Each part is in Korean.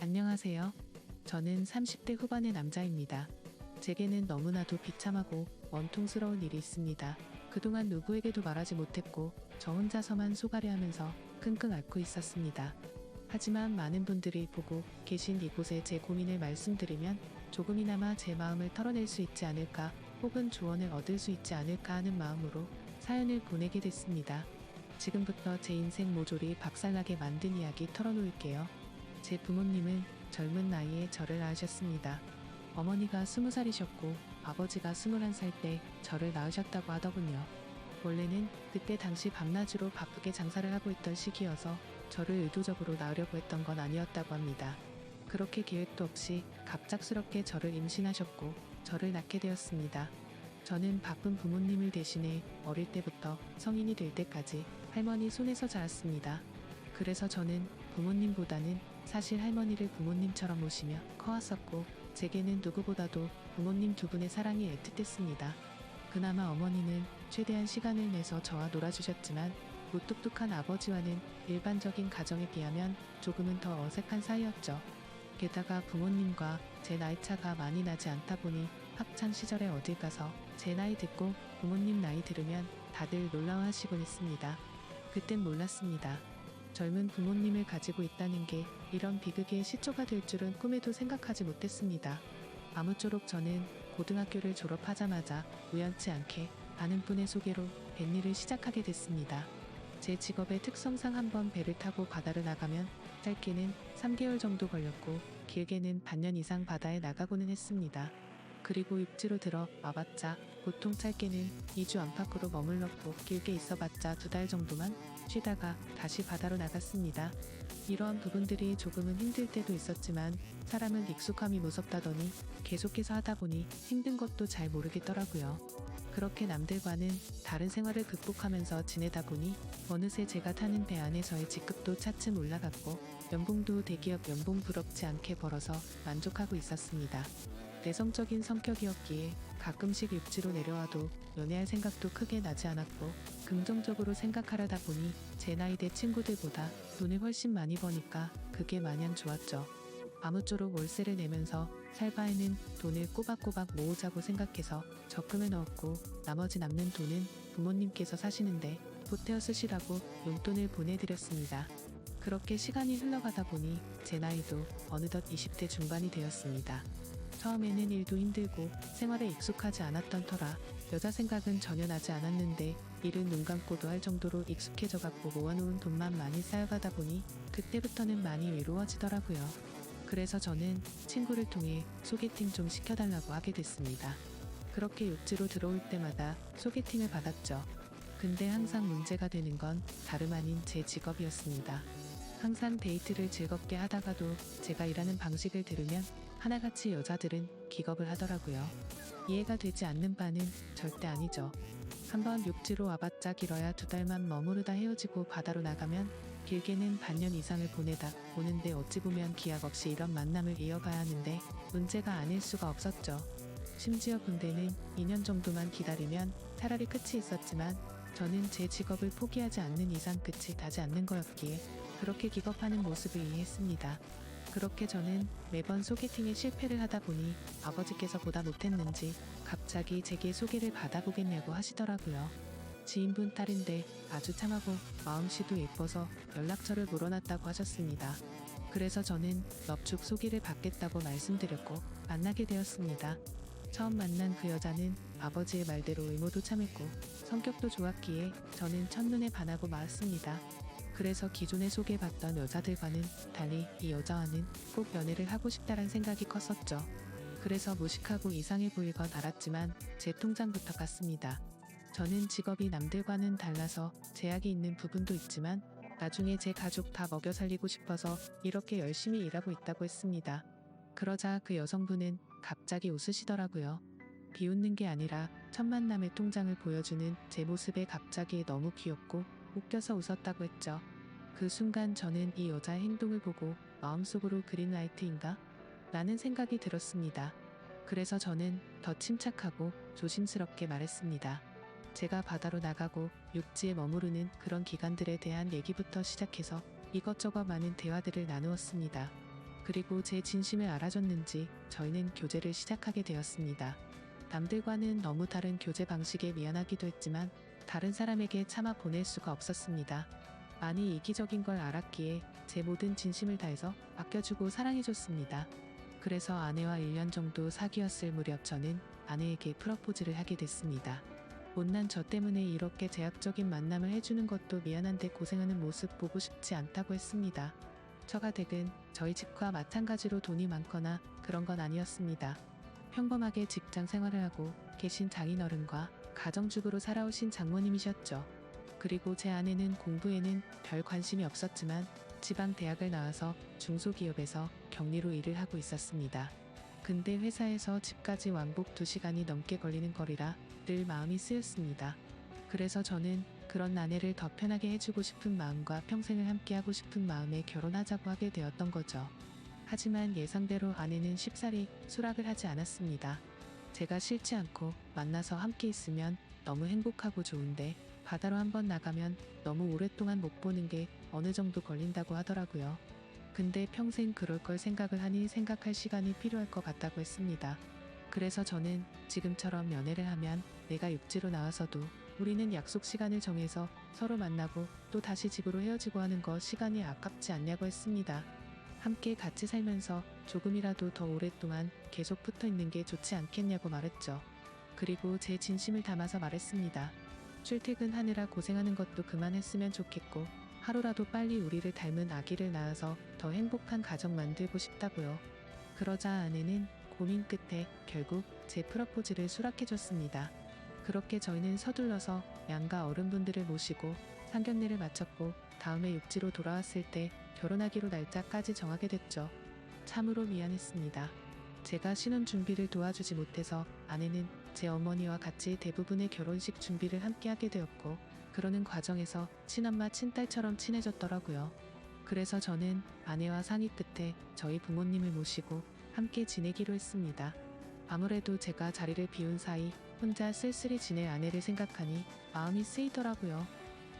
안녕하세요. 저는 30대 후반의 남자입니다. 제게는 너무나도 비참하고 원통스러운 일이 있습니다. 그동안 누구에게도 말하지 못했고 저 혼자서만 속앓이 하면서 끙끙 앓고 있었습니다. 하지만 많은 분들이 보고 계신 이곳에 제 고민을 말씀드리면 조금이나마 제 마음을 털어낼 수 있지 않을까, 혹은 조언을 얻을 수 있지 않을까 하는 마음으로 사연을 보내게 됐습니다. 지금부터 제 인생 모조리 박살나게 만든 이야기 털어놓을게요. 제 부모님은 젊은 나이에 저를 낳으셨습니다. 어머니가 20살이셨고 아버지가 21살 때 저를 낳으셨다고 하더군요. 원래는 그때 당시 밤낮으로 바쁘게 장사를 하고 있던 시기여서 저를 의도적으로 낳으려고 했던 건 아니었다고 합니다. 그렇게 계획도 없이 갑작스럽게 저를 임신하셨고 저를 낳게 되었습니다. 저는 바쁜 부모님을 대신해 어릴 때부터 성인이 될 때까지 할머니 손에서 자랐습니다. 그래서 저는 부모님보다는 사실 할머니를 부모님처럼 모시며 커왔었고, 제게는 누구보다도 부모님 두 분의 사랑이 애틋했습니다. 그나마 어머니는 최대한 시간을 내서 저와 놀아주셨지만 무뚝뚝한 아버지와는 일반적인 가정에 비하면 조금은 더 어색한 사이였죠. 게다가 부모님과 제 나이 차가 많이 나지 않다 보니 학창 시절에 어딜 가서 제 나이 듣고 부모님 나이 들으면 다들 놀라워하시곤 했습니다. 그땐 몰랐습니다. 젊은 부모님을 가지고 있다는 게 이런 비극의 시초가 될 줄은 꿈에도 생각하지 못했습니다. 아무쪼록 저는 고등학교를 졸업하자마자 우연치 않게 아는 분의 소개로 뱃일을 시작하게 됐습니다. 제 직업의 특성상 한번 배를 타고 바다를 나가면 짧게는 3개월 정도 걸렸고 길게는 반년 이상 바다에 나가고는 했습니다. 그리고 육지로 들어 와봤자 보통 짧게는 2주 안팎으로 머물렀고 길게 있어봤자 2달 정도만 쉬다가 다시 바다로 나갔습니다. 이러한 부분들이 조금은 힘들 때도 있었지만 사람은 익숙함이 무섭다더니 계속해서 하다 보니 힘든 것도 잘 모르겠더라고요. 그렇게 남들과는 다른 생활을 극복하면서 지내다 보니 어느새 제가 타는 배 안에서의 직급도 차츰 올라갔고 연봉도 대기업 연봉 부럽지 않게 벌어서 만족하고 있었습니다. 내성적인 성격이었기에 가끔씩 육지로 내려와도 연애할 생각도 크게 나지 않았고, 긍정적으로 생각하려다 보니 제 나이대 친구들보다 돈을 훨씬 많이 버니까 그게 마냥 좋았죠. 아무쪼록 월세를 내면서 살 바에는 돈을 꼬박꼬박 모으자고 생각해서 적금을 넣었고, 나머지 남는 돈은 부모님께서 사시는데 보태어 쓰시라고 용돈을 보내드렸습니다. 그렇게 시간이 흘러가다 보니 제 나이도 어느덧 20대 중반이 되었습니다. 처음에는 일도 힘들고 생활에 익숙하지 않았던 터라 여자 생각은 전혀 나지 않았는데, 일은 눈 감고도 할 정도로 익숙해져갖고 모아놓은 돈만 많이 쌓여가다 보니 그때부터는 많이 외로워지더라고요. 그래서 저는 친구를 통해 소개팅 좀 시켜달라고 하게 됐습니다. 그렇게 육지로 들어올 때마다 소개팅을 받았죠. 근데 항상 문제가 되는 건 다름 아닌 제 직업이었습니다. 항상 데이트를 즐겁게 하다가도 제가 일하는 방식을 들으면 하나같이 여자들은 기겁을 하더라고요. 이해가 되지 않는 바는 절대 아니죠. 한번 육지로 와봤자 길어야 2달만 머무르다 헤어지고 바다로 나가면 길게는 반년 이상을 보내다 오는데 어찌 보면 기약 없이 이런 만남을 이어가야 하는데 문제가 아닐 수가 없었죠. 심지어 군대는 2년 정도만 기다리면 차라리 끝이 있었지만 저는 제 직업을 포기하지 않는 이상 끝이 나지 않는 거였기에 그렇게 기겁하는 모습을 이해했습니다. 그렇게 저는 매번 소개팅에 실패를 하다 보니 아버지께서 보다 못했는지 갑자기 제게 소개를 받아보겠냐고 하시더라고요. 지인분 딸인데 아주 참하고 마음씨도 예뻐서 연락처를 물어놨다고 하셨습니다. 그래서 저는 넙죽 소개를 받겠다고 말씀드렸고 만나게 되었습니다. 처음 만난 그 여자는 아버지의 말대로 외모도 참했고 성격도 좋았기에 저는 첫눈에 반하고 말았습니다. 그래서 기존에 소개받던 여자들과는 달리 이 여자와는 꼭 연애를 하고 싶다란 생각이 컸었죠. 그래서 무식하고 이상해 보이건 알았지만 제 통장부터 갔습니다. 저는 직업이 남들과는 달라서 제약이 있는 부분도 있지만 나중에 제 가족 다 먹여 살리고 싶어서 이렇게 열심히 일하고 있다고 했습니다. 그러자 그 여성분은 갑자기 웃으시더라고요. 비웃는 게 아니라 첫 만남의 통장을 보여주는 제 모습에 갑자기 너무 귀엽고 웃겨서 웃었다고 했죠. 그 순간 저는 이 여자의 행동을 보고 마음속으로 그린라이트인가? 라는 생각이 들었습니다. 그래서 저는 더 침착하고 조심스럽게 말했습니다. 제가 바다로 나가고 육지에 머무르는 그런 기간들에 대한 얘기부터 시작해서 이것저것 많은 대화들을 나누었습니다. 그리고 제 진심을 알아줬는지 저희는 교제를 시작하게 되었습니다. 남들과는 너무 다른 교제 방식에 미안하기도 했지만 다른 사람에게 참아 보낼 수가 없었습니다. 많이 이기적인 걸 알았기에 제 모든 진심을 다해서 아껴주고 사랑해줬습니다. 그래서 아내와 1년 정도 사귀었을 무렵 저는 아내에게 프러포즈를 하게 됐습니다. 못난 저 때문에 이렇게 제약적인 만남을 해주는 것도 미안한데 고생하는 모습 보고 싶지 않다고 했습니다. 처가댁은 저희 집과 마찬가지로 돈이 많거나 그런 건 아니었습니다. 평범하게 직장 생활을 하고 계신 장인어른과 가정주부로 살아오신 장모님이셨죠. 그리고 제 아내는 공부에는 별 관심이 없었지만 지방 대학을 나와서 중소기업에서 격리로 일을 하고 있었습니다. 근데 회사에서 집까지 왕복 2시간이 넘게 걸리는 거리라 늘 마음이 쓰였습니다. 그래서 저는 그런 아내를 더 편하게 해주고 싶은 마음과 평생을 함께하고 싶은 마음에 결혼하자고 하게 되었던 거죠. 하지만 예상대로 아내는 쉽사리 수락을 하지 않았습니다. 제가 싫지 않고 만나서 함께 있으면 너무 행복하고 좋은데 바다로 한번 나가면 너무 오랫동안 못 보는 게 어느 정도 걸린다고 하더라고요. 근데 평생 그럴 걸 생각을 하니 생각할 시간이 필요할 것 같다고 했습니다. 그래서 저는 지금처럼 연애를 하면 내가 육지로 나와서도 우리는 약속 시간을 정해서 서로 만나고 또 다시 집으로 헤어지고 하는 거 시간이 아깝지 않냐고 했습니다. 함께 같이 살면서 조금이라도 더 오랫동안 계속 붙어 있는 게 좋지 않겠냐고 말했죠. 그리고 제 진심을 담아서 말했습니다. 출퇴근하느라 고생하는 것도 그만했으면 좋겠고 하루라도 빨리 우리를 닮은 아기를 낳아서 더 행복한 가정 만들고 싶다고요. 그러자 아내는 고민 끝에 결국 제 프러포즈를 수락해줬습니다. 그렇게 저희는 서둘러서 양가 어른분들을 모시고 상견례를 마쳤고 다음에 육지로 돌아왔을 때 결혼하기로 날짜까지 정하게 됐죠. 참으로 미안했습니다. 제가 신혼 준비를 도와주지 못해서 아내는 제 어머니와 같이 대부분의 결혼식 준비를 함께 하게 되었고 그러는 과정에서 친엄마 친딸처럼 친해졌더라고요. 그래서 저는 아내와 상의 끝에 저희 부모님을 모시고 함께 지내기로 했습니다. 아무래도 제가 자리를 비운 사이 혼자 쓸쓸히 지낼 아내를 생각하니 마음이 쓰이더라고요.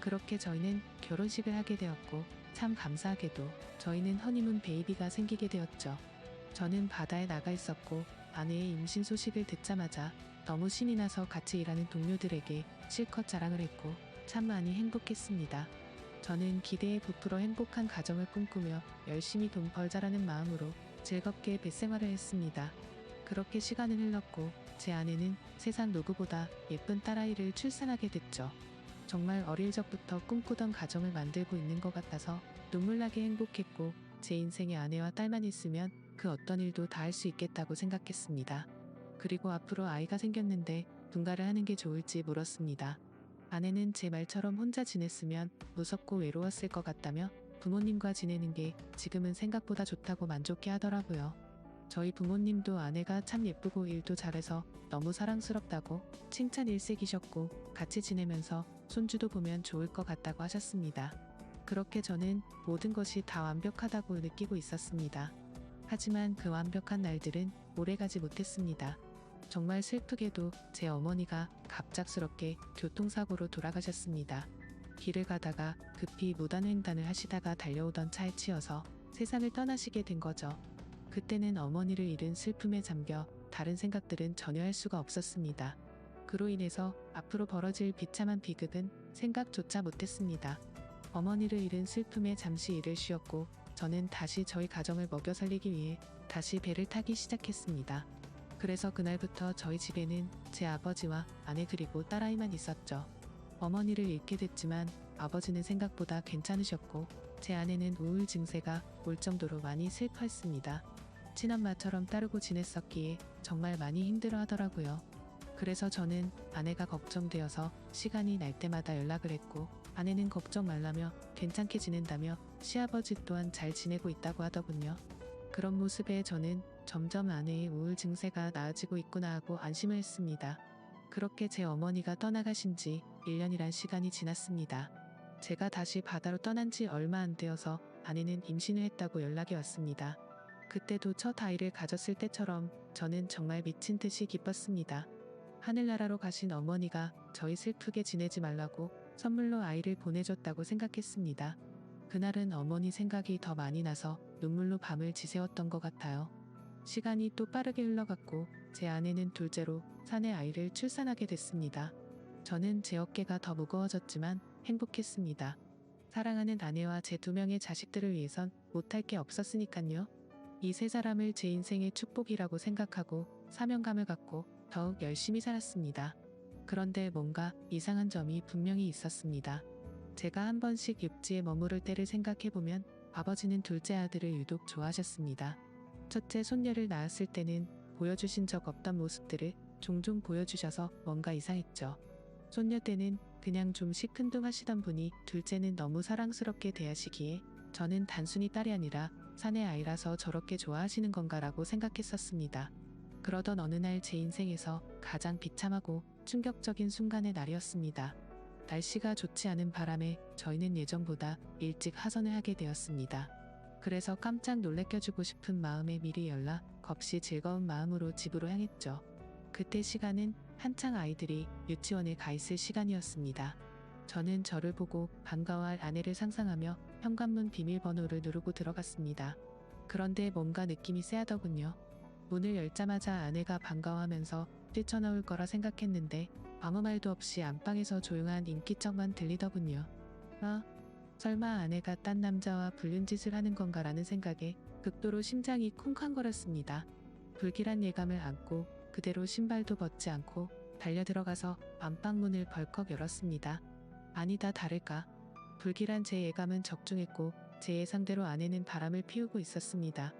그렇게 저희는 결혼식을 하게 되었고 참 감사하게도 저희는 허니문 베이비가 생기게 되었죠. 저는 바다에 나가 있었고 아내의 임신 소식을 듣자마자 너무 신이 나서 같이 일하는 동료들에게 실컷 자랑을 했고 참 많이 행복했습니다. 저는 기대에 부풀어 행복한 가정을 꿈꾸며 열심히 돈 벌자라는 마음으로 즐겁게 뱃생활을 했습니다. 그렇게 시간은 흘렀고 제 아내는 세상 누구보다 예쁜 딸아이를 출산하게 됐죠. 정말 어릴 적부터 꿈꾸던 가정을 만들고 있는 것 같아서 눈물나게 행복했고 제 인생에 아내와 딸만 있으면 그 어떤 일도 다 할 수 있겠다고 생각했습니다. 그리고 앞으로 아이가 생겼는데 분가를 하는 게 좋을지 물었습니다. 아내는 제 말처럼 혼자 지냈으면 무섭고 외로웠을 것 같다며 부모님과 지내는 게 지금은 생각보다 좋다고 만족해 하더라고요. 저희 부모님도 아내가 참 예쁘고 일도 잘해서 너무 사랑스럽다고 칭찬 일색이셨고 같이 지내면서 손주도 보면 좋을 것 같다고 하셨습니다. 그렇게 저는 모든 것이 다 완벽하다고 느끼고 있었습니다. 하지만 그 완벽한 날들은 오래가지 못했습니다. 정말 슬프게도 제 어머니가 갑작스럽게 교통사고로 돌아가셨습니다. 길을 가다가 급히 무단횡단을 하시다가 달려오던 차에 치여서 세상을 떠나시게 된 거죠. 그때는 어머니를 잃은 슬픔에 잠겨 다른 생각들은 전혀 할 수가 없었습니다. 그로 인해서 앞으로 벌어질 비참한 비극은 생각조차 못했습니다. 어머니를 잃은 슬픔에 잠시 일을 쉬었고 저는 다시 저희 가정을 먹여 살리기 위해 다시 배를 타기 시작했습니다. 그래서 그날부터 저희 집에는 제 아버지와 아내 그리고 딸아이만 있었죠. 어머니를 잃게 됐지만 아버지는 생각보다 괜찮으셨고 제 아내는 우울 증세가 올 정도로 많이 슬퍼했습니다. 친엄마처럼 따르고 지냈었기에 정말 많이 힘들어 하더라고요. 그래서 저는 아내가 걱정되어서 시간이 날 때마다 연락을 했고 아내는 걱정 말라며 괜찮게 지낸다며 시아버지 또한 잘 지내고 있다고 하더군요. 그런 모습에 저는 점점 아내의 우울 증세가 나아지고 있구나 하고 안심을 했습니다. 그렇게 제 어머니가 떠나가신 지 1년이란 시간이 지났습니다. 제가 다시 바다로 떠난 지 얼마 안 되어서 아내는 임신을 했다고 연락이 왔습니다. 그때도 첫 아이를 가졌을 때처럼 저는 정말 미친 듯이 기뻤습니다. 하늘나라로 가신 어머니가 저희 슬프게 지내지 말라고 선물로 아이를 보내줬다고 생각했습니다. 그날은 어머니 생각이 더 많이 나서 눈물로 밤을 지새웠던 것 같아요. 시간이 또 빠르게 흘러갔고 제 아내는 둘째로 사내 아이를 출산하게 됐습니다. 저는 제 어깨가 더 무거워졌지만 행복했습니다. 사랑하는 아내와 제 2명의 자식들을 위해선 못할 게 없었으니깐요. 이 3사람을 제 인생의 축복이라고 생각하고 사명감을 갖고 더욱 열심히 살았습니다. 그런데 뭔가 이상한 점이 분명히 있었습니다. 제가 한 번씩 육지에 머무를 때를 생각해보면 아버지는 둘째 아들을 유독 좋아하셨습니다. 첫째 손녀를 낳았을 때는 보여주신 적 없던 모습들을 종종 보여주셔서 뭔가 이상했죠. 손녀 때는 그냥 좀 시큰둥하시던 분이 둘째는 너무 사랑스럽게 대하시기에 저는 단순히 딸이 아니라 사내 아이라서 저렇게 좋아하시는 건가라고 생각했었습니다. 그러던 어느 날 제 인생에서 가장 비참하고 충격적인 순간의 날이었습니다. 날씨가 좋지 않은 바람에 저희는 예정보다 일찍 하선을 하게 되었습니다. 그래서 깜짝 놀래켜주고 싶은 마음에 미리 연락 없이 즐거운 마음으로 집으로 향했죠. 그때 시간은 한창 아이들이 유치원에 가 있을 시간이었습니다. 저는 저를 보고 반가워할 아내를 상상하며 현관문 비밀번호를 누르고 들어갔습니다. 그런데 뭔가 느낌이 쎄하더군요. 문을 열자마자 아내가 반가워하면서 뛰쳐나올 거라 생각했는데 아무 말도 없이 안방에서 조용한 인기척만 들리더군요. 설마 아내가 딴 남자와 불륜 짓을 하는 건가라는 생각에 극도로 심장이 쿵쾅거렸습니다. 불길한 예감을 안고 그대로 신발도 벗지 않고 달려들어가서 안방문을 벌컥 열었습니다. 아니다 다를까. 불길한 제 예감은 적중했고 제 예상대로 아내는 바람을 피우고 있었습니다.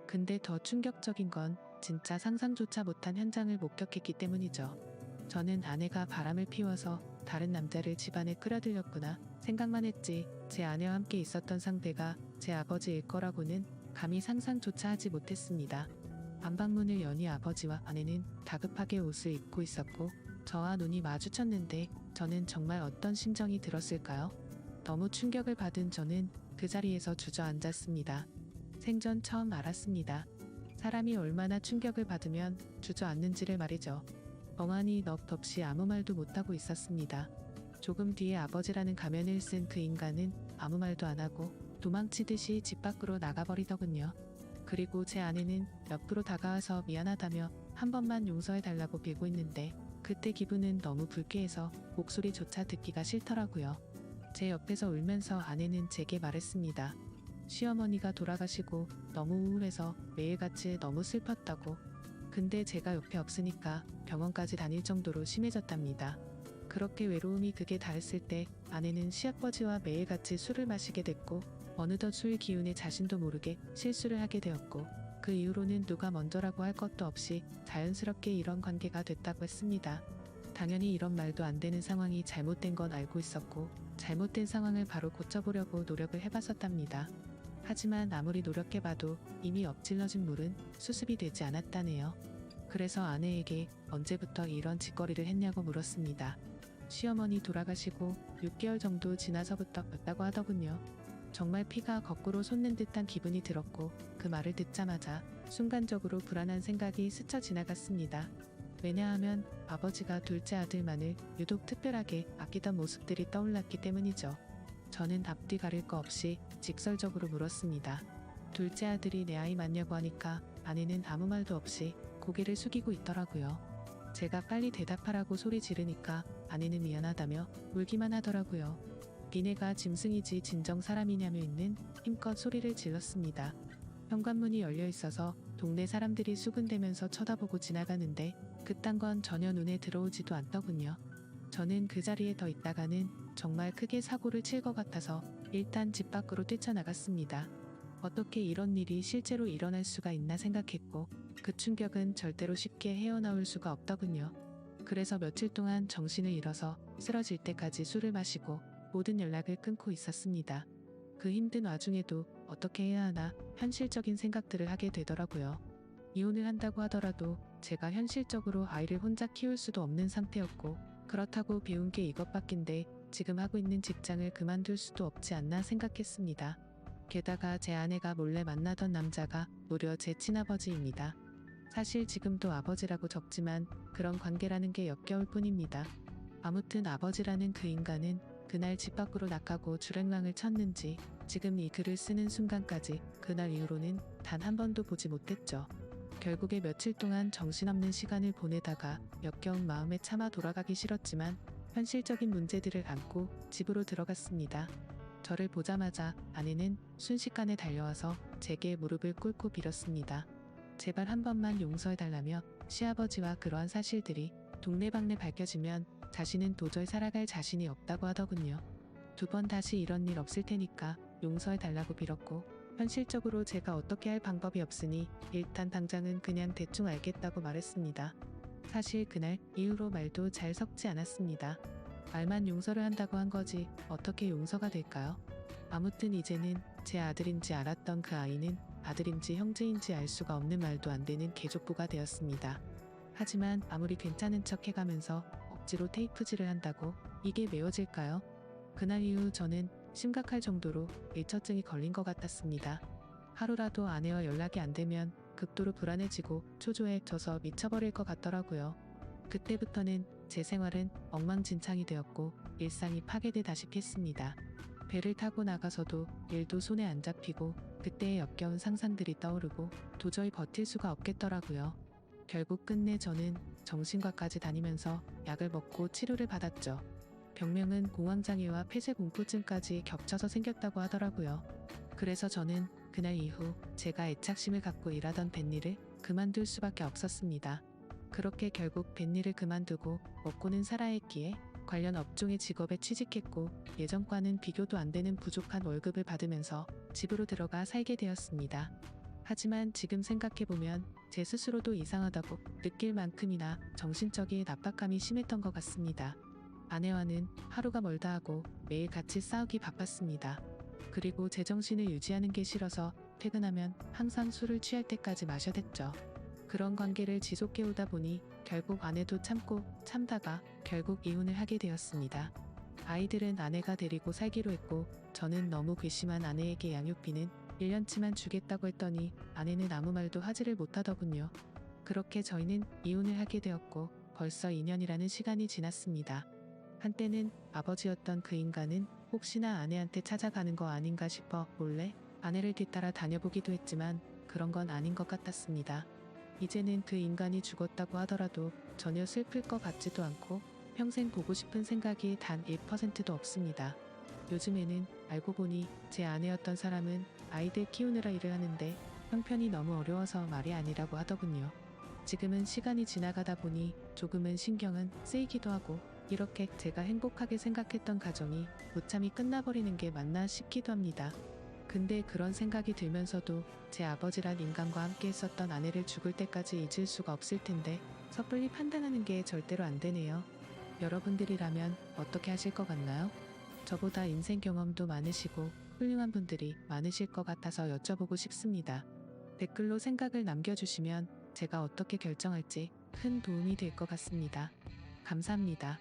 근데 더 충격적인 건 진짜 상상조차 못한 현장을 목격했기 때문이죠. 저는 아내가 바람을 피워서 다른 남자를 집안에 끌어들였구나 생각만 했지 제 아내와 함께 있었던 상대가 제 아버지일 거라고는 감히 상상조차 하지 못했습니다. 안방문을 여니 아버지와 아내는 다급하게 옷을 입고 있었고 저와 눈이 마주쳤는데 저는 정말 어떤 심정이 들었을까요? 너무 충격을 받은 저는 그 자리에서 주저앉았습니다. 생전 처음 알았습니다. 사람이 얼마나 충격을 받으면 주저앉는지를 말이죠. 멍하니 넋없이 아무 말도 못하고 있었습니다. 조금 뒤에 아버지라는 가면을 쓴 그 인간은 아무 말도 안 하고 도망치듯이 집 밖으로 나가버리더군요. 그리고 제 아내는 옆으로 다가와서 미안하다며 한 번만 용서해달라고 빌고 있는데 그때 기분은 너무 불쾌해서 목소리조차 듣기가 싫더라고요. 제 옆에서 울면서 아내는 제게 말했습니다. 시어머니가 돌아가시고 너무 우울해서 매일같이 너무 슬펐다고. 근데 제가 옆에 없으니까 병원까지 다닐 정도로 심해졌답니다. 그렇게 외로움이 극에 달했을 때 아내는 시아버지와 매일같이 술을 마시게 됐고 어느덧 술 기운에 자신도 모르게 실수를 하게 되었고 그 이후로는 누가 먼저라고 할 것도 없이 자연스럽게 이런 관계가 됐다고 했습니다. 당연히 이런 말도 안 되는 상황이 잘못된 건 알고 있었고 잘못된 상황을 바로 고쳐보려고 노력을 해봤었답니다. 하지만 아무리 노력해봐도 이미 엎질러진 물은 수습이 되지 않았다네요. 그래서 아내에게 언제부터 이런 짓거리를 했냐고 물었습니다. 시어머니 돌아가시고 6개월 정도 지나서부터 였다고 하더군요. 정말 피가 거꾸로 솟는 듯한 기분이 들었고 그 말을 듣자마자 순간적으로 불안한 생각이 스쳐 지나갔습니다. 왜냐하면 아버지가 둘째 아들만을 유독 특별하게 아끼던 모습들이 떠올랐기 때문이죠. 저는 앞뒤 가릴 거 없이 직설적으로 물었습니다. 둘째 아들이 내 아이 맞냐고 하니까 아내는 아무 말도 없이 고개를 숙이고 있더라고요. 제가 빨리 대답하라고 소리 지르니까 아내는 미안하다며 울기만 하더라고요. 니네가 짐승이지 진정 사람이냐며 있는 힘껏 소리를 질렀습니다. 현관문이 열려 있어서 동네 사람들이 수군대면서 쳐다보고 지나가는데 그딴 건 전혀 눈에 들어오지도 않더군요. 저는 그 자리에 더 있다가는 정말 크게 사고를 칠 것 같아서 일단 집 밖으로 뛰쳐나갔습니다. 어떻게 이런 일이 실제로 일어날 수가 있나 생각했고 그 충격은 절대로 쉽게 헤어나올 수가 없더군요. 그래서 며칠 동안 정신을 잃어서 쓰러질 때까지 술을 마시고 모든 연락을 끊고 있었습니다. 그 힘든 와중에도 어떻게 해야 하나 현실적인 생각들을 하게 되더라고요. 이혼을 한다고 하더라도 제가 현실적으로 아이를 혼자 키울 수도 없는 상태였고 그렇다고 배운 게 이것밖인데 지금 하고 있는 직장을 그만둘 수도 없지 않나 생각했습니다. 게다가 제 아내가 몰래 만나던 남자가 무려 제 친아버지입니다. 사실 지금도 아버지라고 적지만 그런 관계라는 게 역겨울 뿐입니다. 아무튼 아버지라는 그 인간은 그날 집 밖으로 나가고 주랭랑을 쳤는지 지금 이 글을 쓰는 순간까지 그날 이후로는 단 한 번도 보지 못했죠. 결국에 며칠 동안 정신없는 시간을 보내다가 역겨운 마음에 차마 돌아가기 싫었지만 현실적인 문제들을 안고 집으로 들어갔습니다. 저를 보자마자 아내는 순식간에 달려와서 제게 무릎을 꿇고 빌었습니다. 제발 한 번만 용서해달라며 시아버지와 그러한 사실들이 동네방네 밝혀지면 자신은 도저히 살아갈 자신이 없다고 하더군요. 두 번 다시 이런 일 없을 테니까 용서해달라고 빌었고, 현실적으로 제가 어떻게 할 방법이 없으니 일단 당장은 그냥 대충 알겠다고 말했습니다. 사실 그날 이후로 말도 잘 섞지 않았습니다. 말만 용서를 한다고 한 거지 어떻게 용서가 될까요? 아무튼 이제는 제 아들인지 알았던 그 아이는 아들인지 형제인지 알 수가 없는 말도 안 되는 개족부가 되었습니다. 하지만 아무리 괜찮은 척 해가면서 억지로 테이프질을 한다고 이게 메워질까요? 그날 이후 저는 심각할 정도로 일처증이 걸린 것 같았습니다. 하루라도 아내와 연락이 안 되면 극도로 불안해지고 초조해져서 미쳐버릴 것 같더라고요. 그때부터는 제 생활은 엉망진창이 되었고 일상이 파괴되다시피 했습니다. 배를 타고 나가서도 일도 손에 안 잡히고 그때의 역겨운 상상들이 떠오르고 도저히 버틸 수가 없겠더라고요. 결국 끝내 저는 정신과까지 다니면서 약을 먹고 치료를 받았죠. 병명은 공황장애와 폐쇄공포증까지 겹쳐서 생겼다고 하더라고요. 그래서 저는 그날 이후 제가 애착심을 갖고 일하던 뱃일을 그만둘 수밖에 없었습니다. 그렇게 결국 뱃일을 그만두고 먹고는 살아야 했기에 관련 업종의 직업에 취직했고 예전과는 비교도 안 되는 부족한 월급을 받으면서 집으로 들어가 살게 되었습니다. 하지만 지금 생각해보면 제 스스로도 이상하다고 느낄 만큼이나 정신적인 압박감이 심했던 것 같습니다. 아내와는 하루가 멀다 하고 매일 같이 싸우기 바빴습니다. 그리고 제정신을 유지하는 게 싫어서 퇴근하면 항상 술을 취할 때까지 마셔댔죠. 그런 관계를 지속해오다 보니 결국 아내도 참고 참다가 결국 이혼을 하게 되었습니다. 아이들은 아내가 데리고 살기로 했고 저는 너무 괘씸한 아내에게 양육비는 1년치만 주겠다고 했더니 아내는 아무 말도 하지를 못하더군요. 그렇게 저희는 이혼을 하게 되었고 벌써 2년이라는 시간이 지났습니다. 한때는 아버지였던 그 인간은 혹시나 아내한테 찾아가는 거 아닌가 싶어 몰래 아내를 뒤따라 다녀보기도 했지만 그런 건 아닌 것 같았습니다. 이제는 그 인간이 죽었다고 하더라도 전혀 슬플 것 같지도 않고 평생 보고 싶은 생각이 단 1%도 없습니다. 요즘에는 알고 보니 제 아내였던 사람은 아이들 키우느라 일을 하는데 형편이 너무 어려워서 말이 아니라고 하더군요. 지금은 시간이 지나가다 보니 조금은 신경은 쓰이기도 하고 이렇게 제가 행복하게 생각했던 가정이 무참히 끝나버리는 게 맞나 싶기도 합니다. 근데 그런 생각이 들면서도 제 아버지란 인간과 함께 했었던 아내를 죽을 때까지 잊을 수가 없을 텐데 섣불리 판단하는 게 절대로 안 되네요. 여러분들이라면 어떻게 하실 것 같나요? 저보다 인생 경험도 많으시고 훌륭한 분들이 많으실 것 같아서 여쭤보고 싶습니다. 댓글로 생각을 남겨주시면 제가 어떻게 결정할지 큰 도움이 될 것 같습니다. 감사합니다.